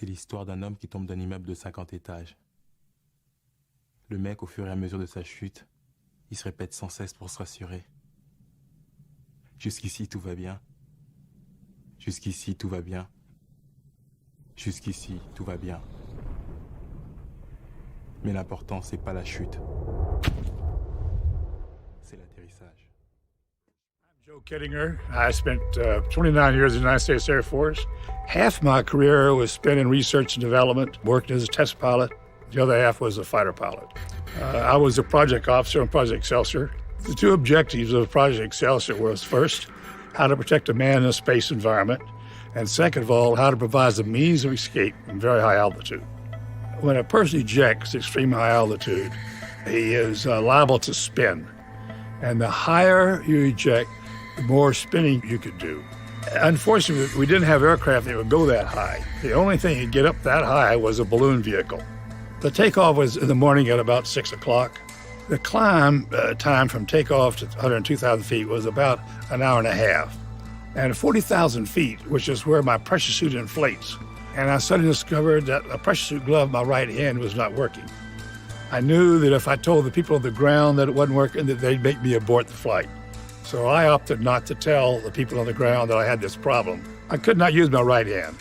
C'est l'histoire d'un homme qui tombe d'un immeuble de 50 étages. Le mec, au fur et à mesure de sa chute, il se répète sans cesse pour se rassurer. Jusqu'ici, tout va bien. Jusqu'ici, tout va bien. Jusqu'ici, tout va bien. Mais l'important, c'est pas la chute. C'est l'atterrissage. Joe Kittinger. I spent 29 years in the United States Air Force. Half my career was spent in research and development, working as a test pilot. The other half was a fighter pilot. I was a project officer on Project Excelsior. The two objectives of Project Excelsior was, first, how to protect a man in a space environment, and second of all, how to provide the means of escape from very high altitude. When a person ejects at extreme high altitude, he is liable to spin. And the higher you eject, the more spinning you could do. Unfortunately, we didn't have aircraft that would go that high. The only thing that could get up that high was a balloon vehicle. The takeoff was in the morning at about 6 o'clock. The climb time from takeoff to 102,000 feet was about an hour and a half. And 40,000 feet, which is where my pressure suit inflates. And I suddenly discovered that a pressure suit glove in my right hand was not working. I knew that if I told the people on the ground that it wasn't working, that they'd make me abort the flight. So I opted not to tell the people on the ground that I had this problem. I could not use my right hand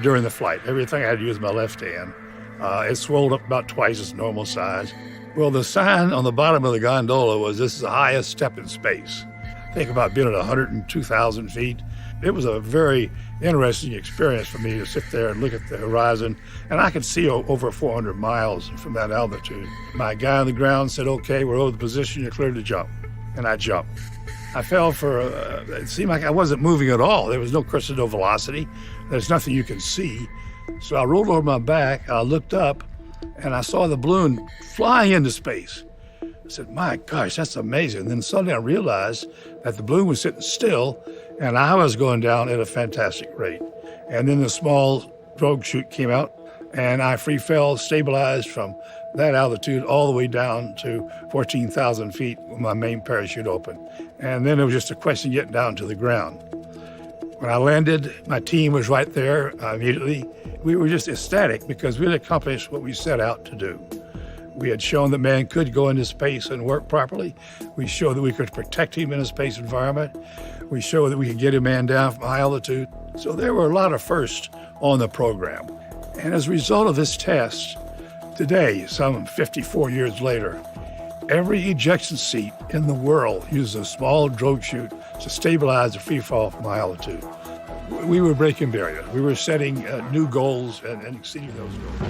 during the flight. Everything I had to use my left hand. It swelled up about twice its normal size. Well, the sign on the bottom of the gondola was, "This is the highest step in space." Think about being at 102,000 feet. It was a very interesting experience for me to sit there and look at the horizon. And I could see over 400 miles from that altitude. My guy on the ground said, "Okay, we're over the position, you're clear to jump." And I jumped. I fell for, it seemed like I wasn't moving at all. There was no crest, no velocity. There's nothing you can see. So I rolled over my back, I looked up, and I saw the balloon flying into space. I said, "My gosh, that's amazing." And then suddenly I realized that the balloon was sitting still, and I was going down at a fantastic rate. And then the small drogue chute came out, and I free fell, stabilized from that altitude all the way down to 14,000 feet with my main parachute open. And then it was just a question of getting down to the ground. When I landed, my team was right there immediately. We were just ecstatic because we had accomplished what we set out to do. We had shown that man could go into space and work properly. We showed that we could protect him in a space environment. We showed that we could get a man down from high altitude. So there were a lot of firsts on the program. And as a result of this test, today, some 54 years later, every ejection seat in the world uses a small drogue chute to stabilize the free fall from high altitude. We were breaking barriers. We were setting new goals and exceeding those goals.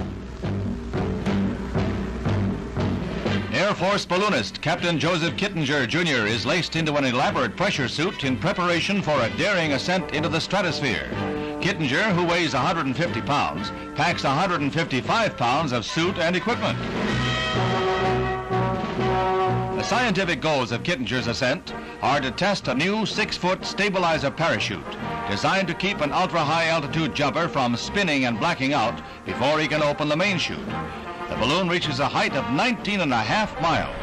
Air Force balloonist Captain Joseph Kittinger, Jr. is laced into an elaborate pressure suit in preparation for a daring ascent into the stratosphere. Kittinger, who weighs 150 pounds, packs 155 pounds of suit and equipment. The scientific goals of Kittinger's ascent are to test a new 6-foot stabilizer parachute designed to keep an ultra-high altitude jumper from spinning and blacking out before he can open the main chute. The balloon reaches a height of 19.5 miles.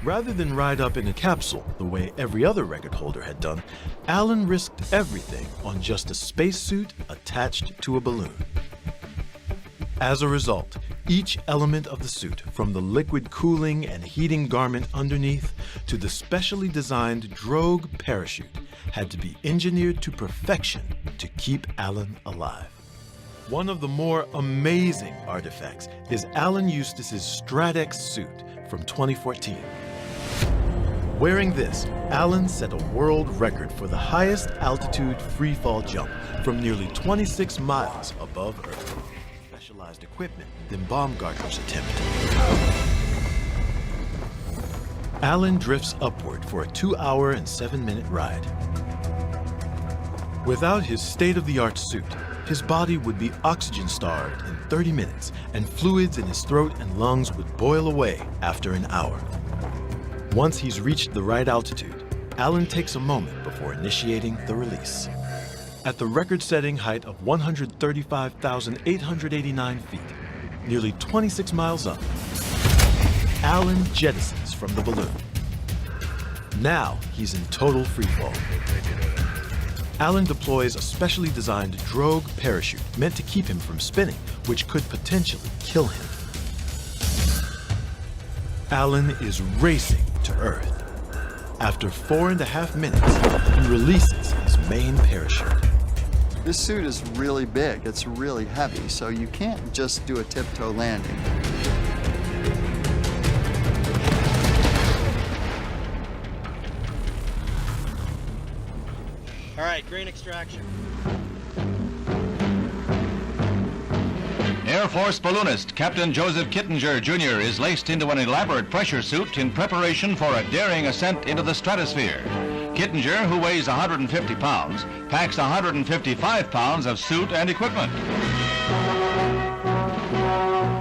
Rather than ride up in a capsule the way every other record holder had done, Alan risked everything on just a spacesuit attached to a balloon. As a result, each element of the suit, from the liquid cooling and heating garment underneath to the specially designed drogue parachute, had to be engineered to perfection to keep Alan alive. One of the more amazing artifacts is Alan Eustace's Strat-X suit from 2014. Wearing this, Alan set a world record for the highest altitude freefall jump from nearly 26 miles above Earth. Specialized equipment than Baumgartner's attempt. Alan drifts upward for a 2-hour and 7-minute ride. Without his state-of-the-art suit, his body would be oxygen-starved in 30 minutes, and fluids in his throat and lungs would boil away after an hour. Once he's reached the right altitude, Alan takes a moment before initiating the release. At the record-setting height of 135,889 feet, nearly 26 miles up, Alan jettisons from the balloon. Now he's in total freefall. Alan deploys a specially designed drogue parachute meant to keep him from spinning, which could potentially kill him. Alan is racing to Earth. After 4.5 minutes, he releases his main parachute. This suit is really big, it's really heavy, so you can't just do a tiptoe landing. All right, green extraction. Air Force balloonist Captain Joseph Kittinger, Jr. is laced into an elaborate pressure suit in preparation for a daring ascent into the stratosphere. Kittinger, who weighs 150 pounds, packs 155 pounds of suit and equipment.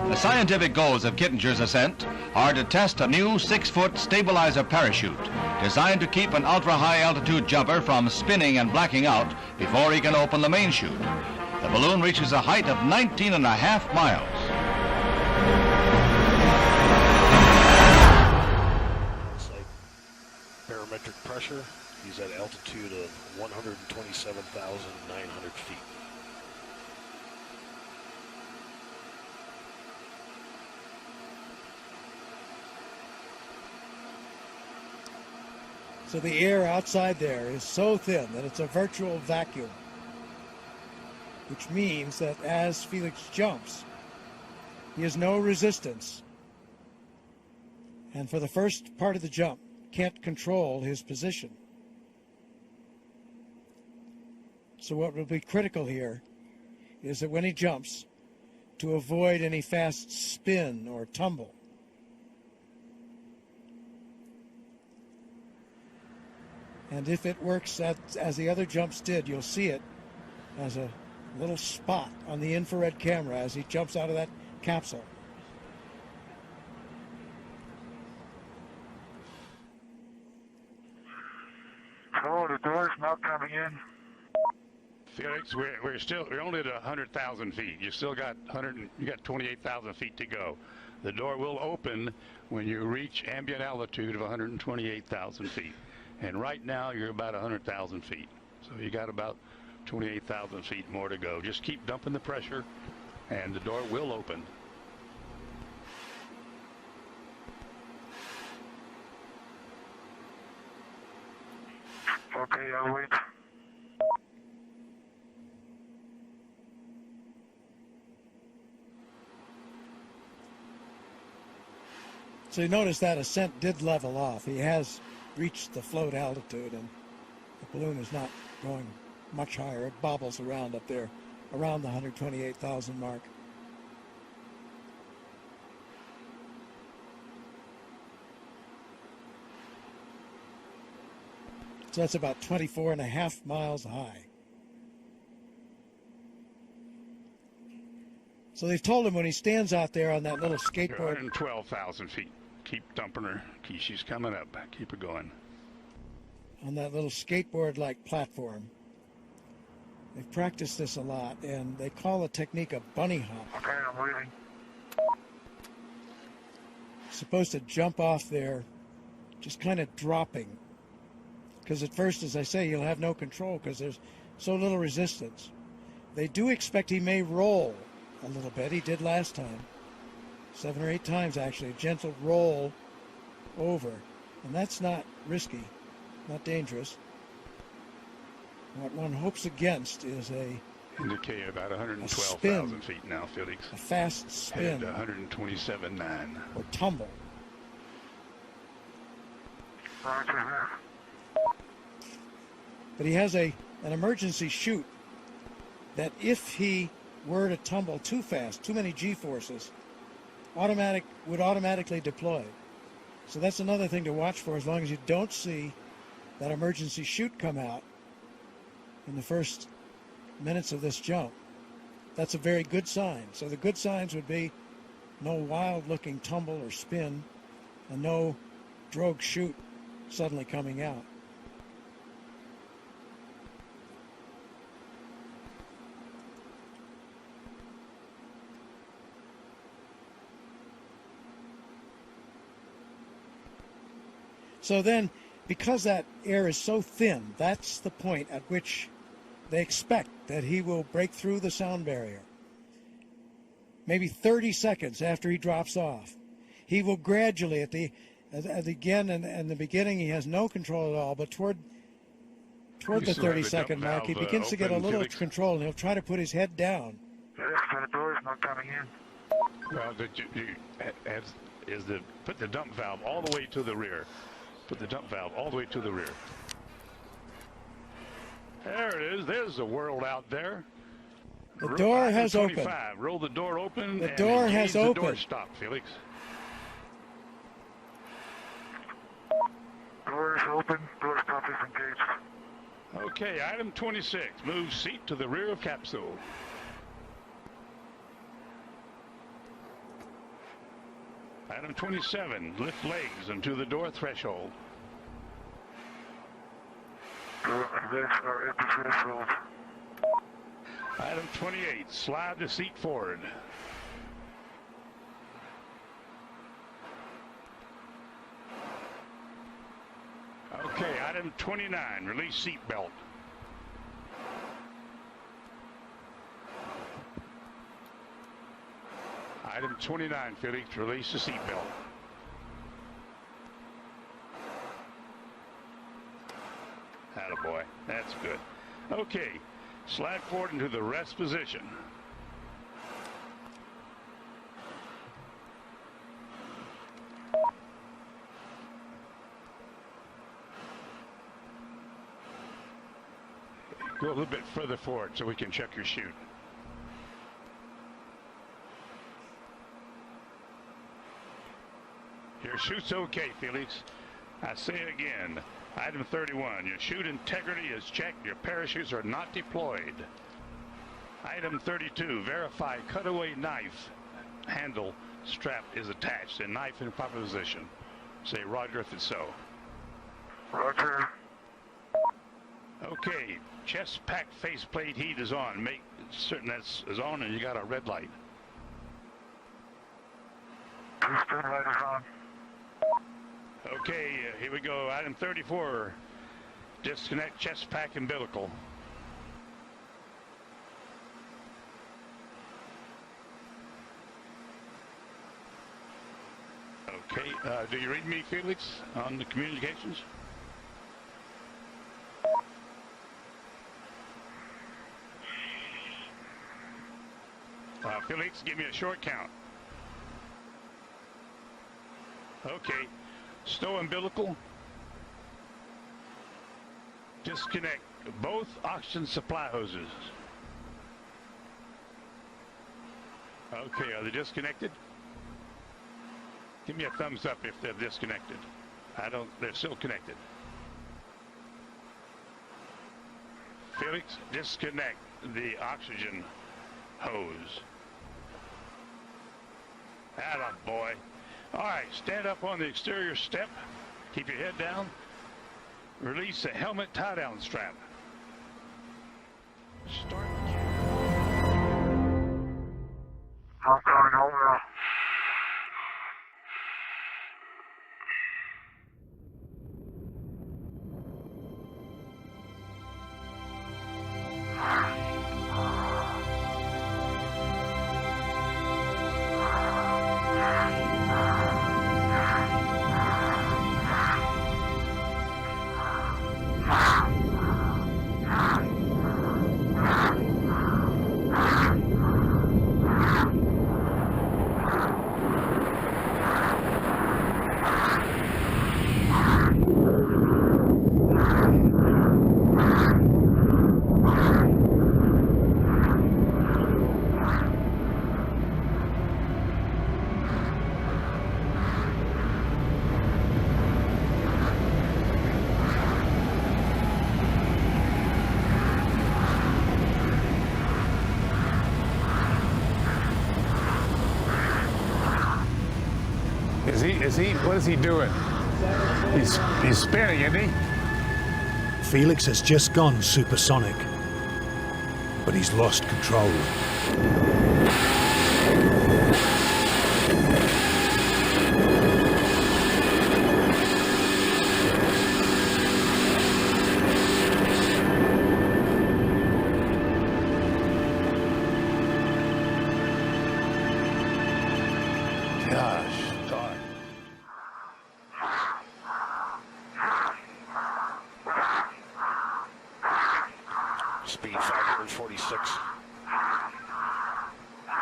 The scientific goals of Kittinger's ascent are to test a new 6-foot stabilizer parachute designed to keep an ultra-high altitude jumper from spinning and blacking out before he can open the main chute. The balloon reaches a height of 19.5 miles. It's like barometric pressure. He's at altitude of 127,900 feet. So the air outside there is so thin that it's a virtual vacuum, which means that as Felix jumps, he has no resistance, and for the first part of the jump, can't control his position. So what will be critical here is that when he jumps, to avoid any fast spin or tumble. And if it works as the other jumps did, you'll see it as a little spot on the infrared camera as he jumps out of that capsule. Oh, the door's not coming in. Felix, we're only at 100,000 feet. You still got 28,000 feet to go. The door will open when you reach ambient altitude of 128,000 feet. And right now you're about 100,000 feet. So you got about 28,000 feet more to go. Just keep dumping the pressure and the door will open. Okay, I'll wait. So you notice that ascent did level off. He has reached the float altitude, and the balloon is not going much higher. It bobbles around up there, around the 128,000 mark. So that's about 24.5 miles high. So they've told him when he stands out there on that little skateboard. 112,000 feet. Keep dumping her. She's coming up. Keep her going. On that little skateboard-like platform. They've practiced this a lot, and they call the technique a bunny hop. Okay, I'm waiting. Supposed to jump off there, just kind of dropping. Because at first, as I say, you'll have no control because there's so little resistance. They do expect he may roll a little bit. He did last time. 7 or 8 times, actually. A gentle roll over. And that's not risky, not dangerous. What one hopes against is indicated about 112,000 feet now, Felix. A fast spin. 127.9. Or tumble. But he has an emergency chute that if he were to tumble too fast, too many G-forces, would automatically deploy. So that's another thing to watch for as long as you don't see that emergency chute come out in the first minutes of this jump. That's a very good sign. So the good signs would be no wild-looking tumble or spin and no drogue chute suddenly coming out. So then, because that air is so thin, that's the point at which they expect that he will break through the sound barrier. Maybe 30 seconds after he drops off, he will gradually, at the beginning, he has no control at all, but toward the 30-second mark, he begins to get a little control, and he'll try to put his head down. Yes, the door's not coming in. Well, put the dump valve all the way to the rear. Put the dump valve all the way to the rear. There it is. There's the world out there. The door has opened. Roll the door open. The door has opened. The door stop, Felix. Door is open. Door stop is engaged. Okay, item 26. Move seat to the rear of capsule. Item 27. Lift legs into the door threshold. Legs are at the threshold. Item 28. Slide the seat forward. Okay, item 29. Release seat belt. Item 29, Felix, release the seat belt. Attaboy, that's good. Okay, slide forward into the rest position. Go a little bit further forward so we can check your chute. Your chute's okay, Felix. I say again, item 31, your chute integrity is checked. Your parachutes are not deployed. Item 32, verify cutaway knife handle strap is attached and knife in proper position. Say Roger if it's so. Roger. Okay, chest pack faceplate heat is on. Make certain that's is on and you got a red light. Stern light is on. Okay, here we go. Item 34, disconnect chest pack umbilical. Okay, do you read me, Felix, on the communications? Felix, give me a short count. Okay. Stow umbilical. Disconnect both oxygen supply hoses. Okay, are they disconnected? Give me a thumbs up if they're disconnected. They're still connected. Felix, disconnect the oxygen hose. Attaboy. All right, stand up on the exterior step. Keep your head down. Release the helmet tie-down strap. Start. I'm coming home now. What is he doing? He's spinning, isn't he? Felix has just gone supersonic, but he's lost control. speed 546.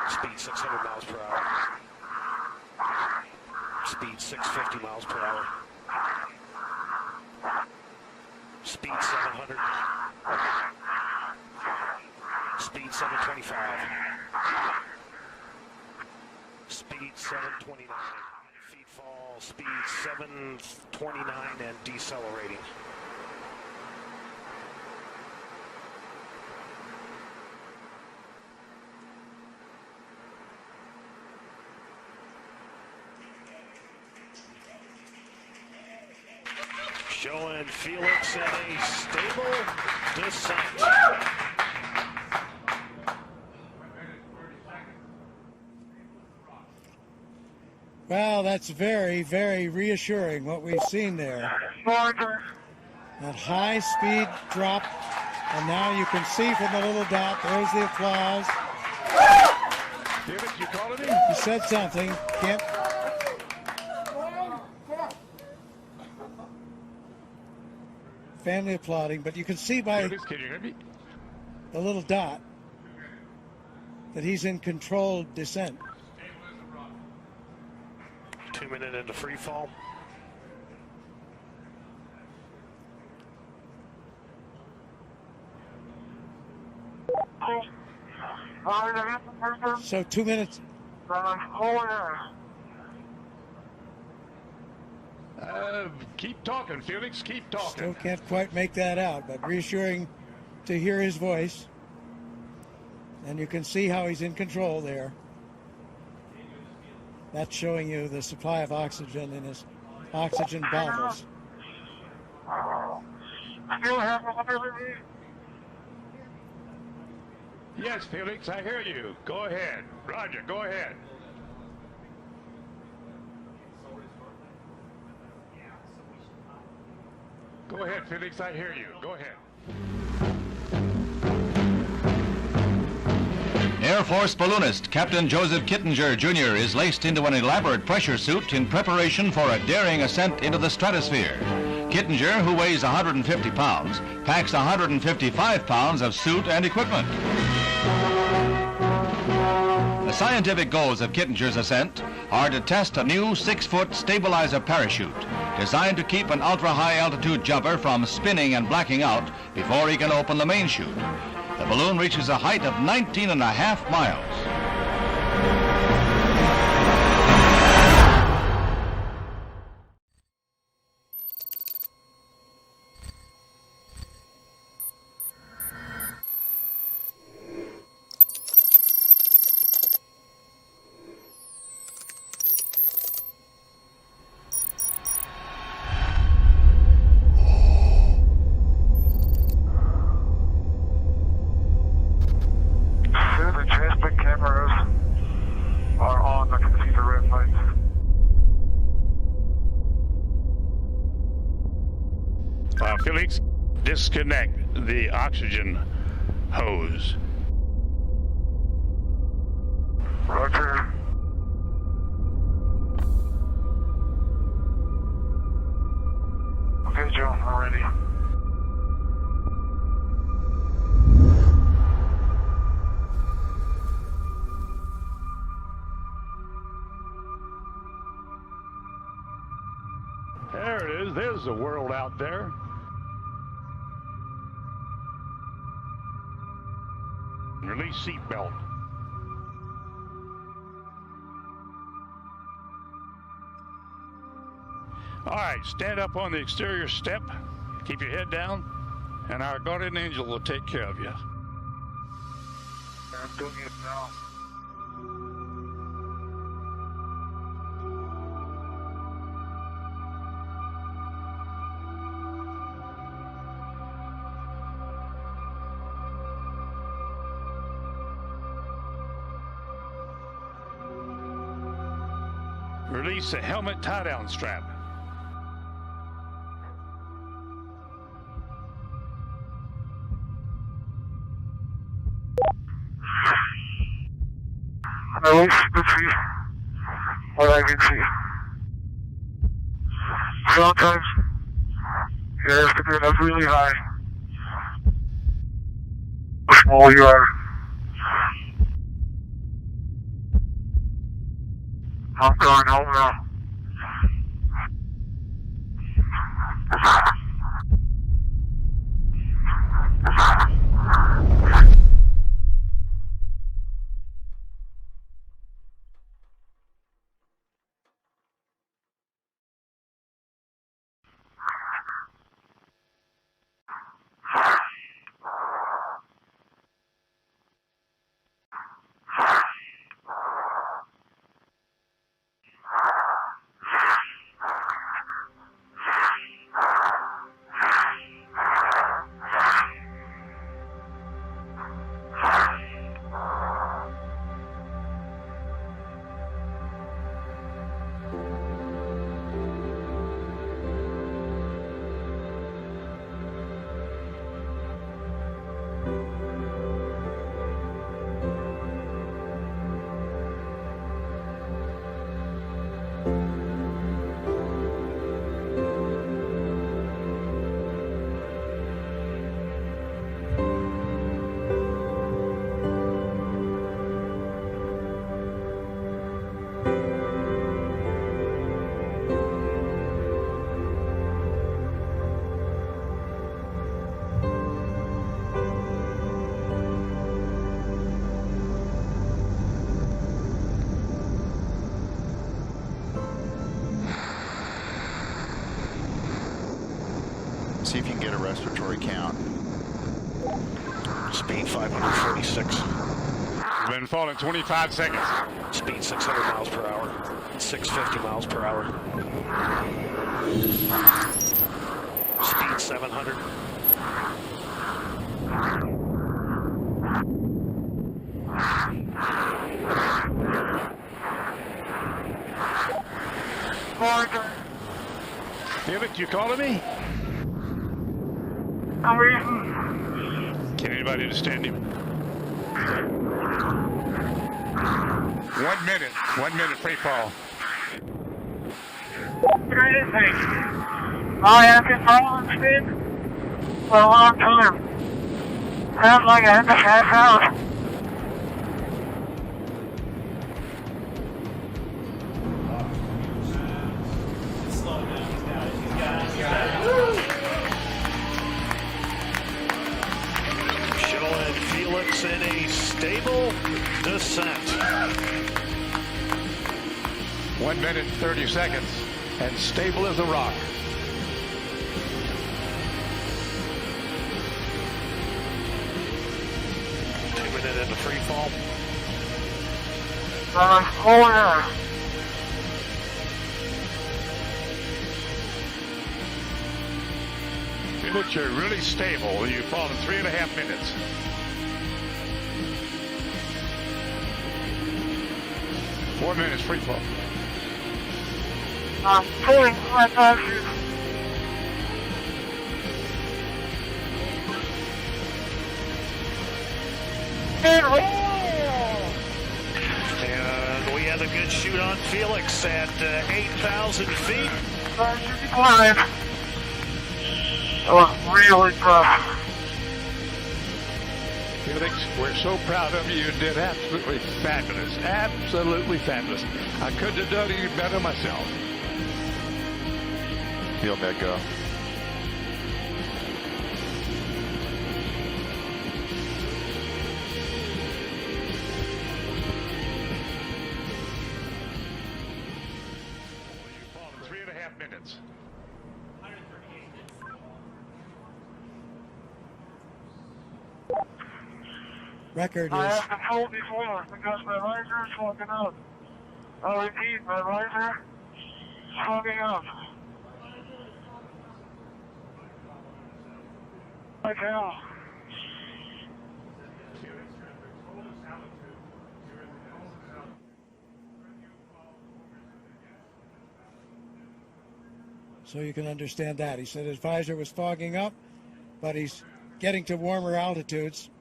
Speed 600 miles per hour. Speed 650 miles per hour. Speed 700. Speed 725. Speed 729. Feet fall. Speed 729 and decelerating. Showing Felix at a stable descent. Well, that's very, very reassuring what we've seen there. That high speed drop, and now you can see from the little dot, there's the applause. Felix, you calling me? He said something. Can't. Family applauding, but you can see by Felix, can you hear me? the little dot that he's in controlled descent. 2 minutes into free fall. So 2 minutes. Keep talking, Felix. Keep talking. Still can't quite make that out, but reassuring to hear his voice. And you can see how he's in control there. That's showing you the supply of oxygen in his oxygen bottles. Yes, Felix, I hear you. Go ahead. Roger, go ahead. Go ahead, Felix, I hear you. Go ahead. Air Force balloonist Captain Joseph Kittinger, Jr. is laced into an elaborate pressure suit in preparation for a daring ascent into the stratosphere. Kittinger, who weighs 150 pounds, packs 155 pounds of suit and equipment. The scientific goals of Kittinger's ascent are to test a new 6-foot stabilizer parachute designed to keep an ultra-high altitude jumper from spinning and blacking out before he can open the main chute. The balloon reaches a height of 19.5 miles. The transmit cameras are on. I can see the red lights. Felix, disconnect the oxygen hose. Roger. Okay, Joe, I'm ready. There it is. There's the world out there. Release seatbelt. All right, stand up on the exterior step. Keep your head down, and our guardian angel will take care of you. I'm doing it now. Release the helmet tie-down strap. Release the tree. What I can see. Sometimes you have to get up really high. All you are. I'm going home now. See if you can get a respiratory count. Speed 546. Been falling 25 seconds. Speed 600 miles per hour. 650 miles per hour. Speed 700. Felix, you calling me? Can anybody understand him? 1 minute. 1 minute free fall. I have been following speed for a long time. Sounds like I had to pass out. Showing Felix in a stable descent. 1 minute, 30 seconds, and stable as a rock. Into free fall. Oh yeah. Felix, you're really stable. You've fallen 3.5 minutes. Four minutes free fall. I'm pulling my parachute. And we had a good shoot on Felix at 8,000 feet. Climb. That was really tough. Felix, we're so proud of you. You did absolutely fabulous. Absolutely fabulous. I couldn't have done any better myself. You'll let go. You've fallen 3.5 minutes. Record I is have to pull before because my riser is fucking up. I'll repeat, my riser is fucking up. Like hell. so you can understand that. He said his visor was fogging up, but he's getting to warmer altitudes.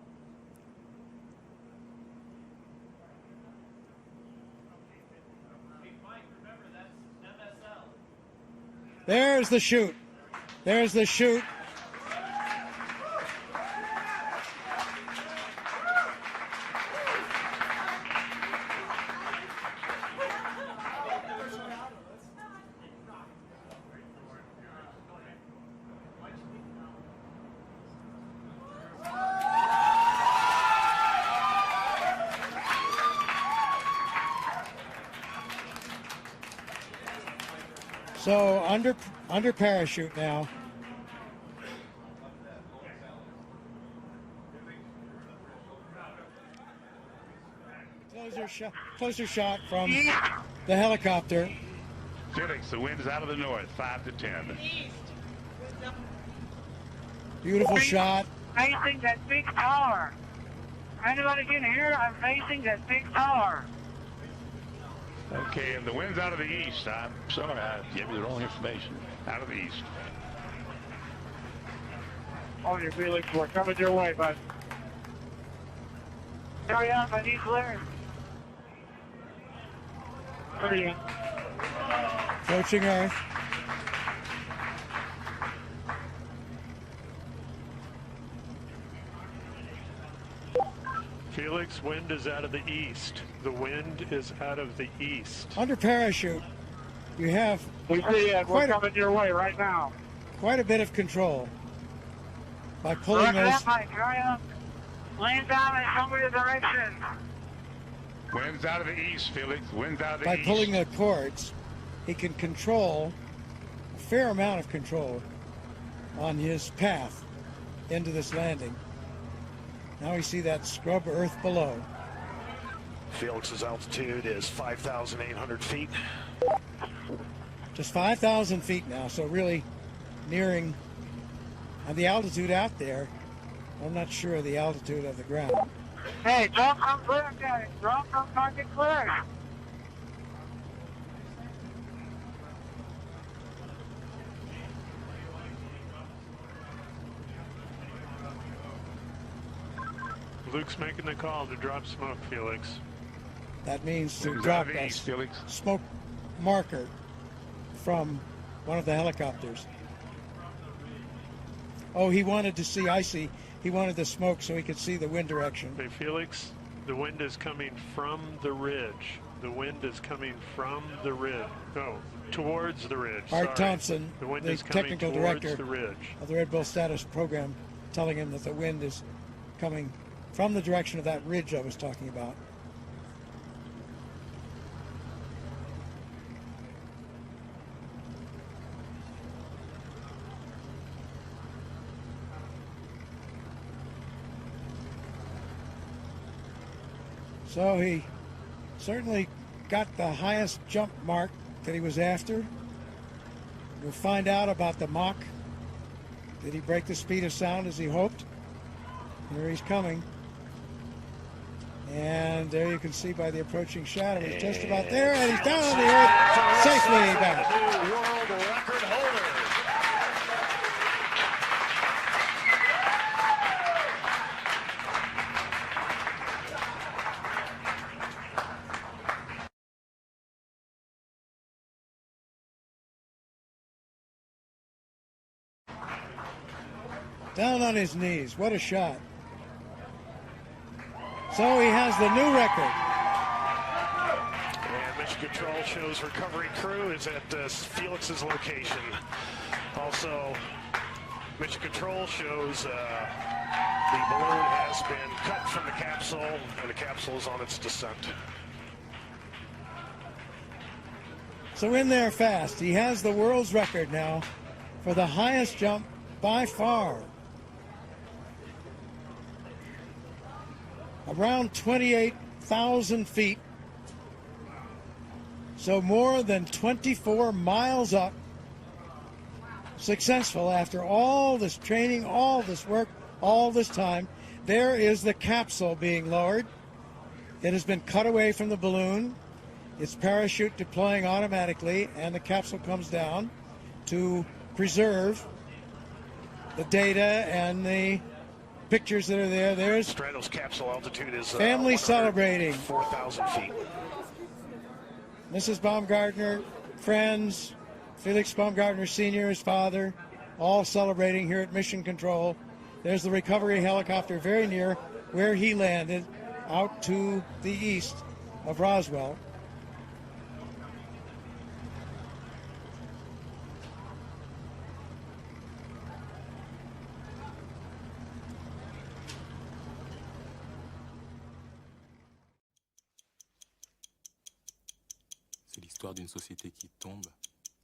There's the chute. There's the chute. So under parachute now. Closer shot from the helicopter. Felix, the wind's out of the north, 5 to 10. Beautiful shot. Facing that big tower. Anybody can hear? I'm facing that big tower. Okay, and the wind's out of the east. I'm sorry, I gave you the wrong information. Out of the east. On your Felix, we're coming your way, bud. Hurry up, I need clearance. Hurry up. Approaching Earth. Felix, wind is out of the east. The wind is out of the east. Under parachute, you have We see it. We're coming your way right now. quite a bit of control by pulling Roger those. that, Mike. Hurry up. Land down and show me the direction. Wind's out of the east, Felix. Wind's out of the By east. pulling the cords, he can control a fair amount of control on his path into this landing. Now we see that scrub earth below. Felix's altitude is 5,800 feet. Just 5,000 feet now, so really nearing the altitude out there. I'm not sure of the altitude of the ground. Hey, drop from clear, guys. Drop from target clear. Luke's making the call to drop smoke, Felix. That means to Wind's drop out of the a east, Felix. smoke marker from one of the helicopters. Oh, he wanted to see, I see. He wanted the smoke so he could see the wind direction. Hey, Felix, the wind is coming from the ridge. The wind is coming from the ridge. No, towards the ridge. Art Sorry. Thompson, The wind the is coming technical towards director the ridge. of the Red Bull Status Program, telling him that the wind is coming from the direction of that ridge I was talking about. So he certainly got the highest jump mark that he was after. We'll find out about the Mach. Did he break the speed of sound as he hoped? Here he's coming. And there you can see by the approaching shadow, he's just about there, and he's down on the earth, safely back. New world record holder. Down on his knees. What a shot. So he has the new record. And mission control shows recovery crew is at Felix's location. Also, mission control shows the balloon has been cut from the capsule, and the capsule is on its descent. So in there fast. He has the world's record now for the highest jump by far. Around 28,000 feet. So more than 24 miles up. Successful after all this training, all this work, all this time. There is the capsule being lowered. It has been cut away from the balloon. Its parachute deploying automatically, and the capsule comes down to preserve the data and the pictures that are there. There's Stratos capsule altitude is family celebrating. 4,000 feet. Mrs. Baumgartner, friends, Felix Baumgartner Sr., his father, all celebrating here at Mission Control. There's the recovery helicopter very near where he landed, out to the east of Roswell. C'est l'histoire d'une société qui tombe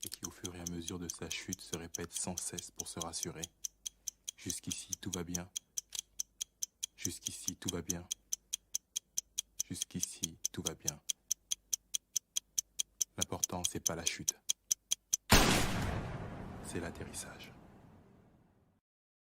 et qui au fur et à mesure de sa chute se répète sans cesse pour se rassurer. Jusqu'ici, tout va bien. Jusqu'ici, tout va bien. Jusqu'ici, tout va bien. L'important, c'est pas la chute. C'est l'atterrissage.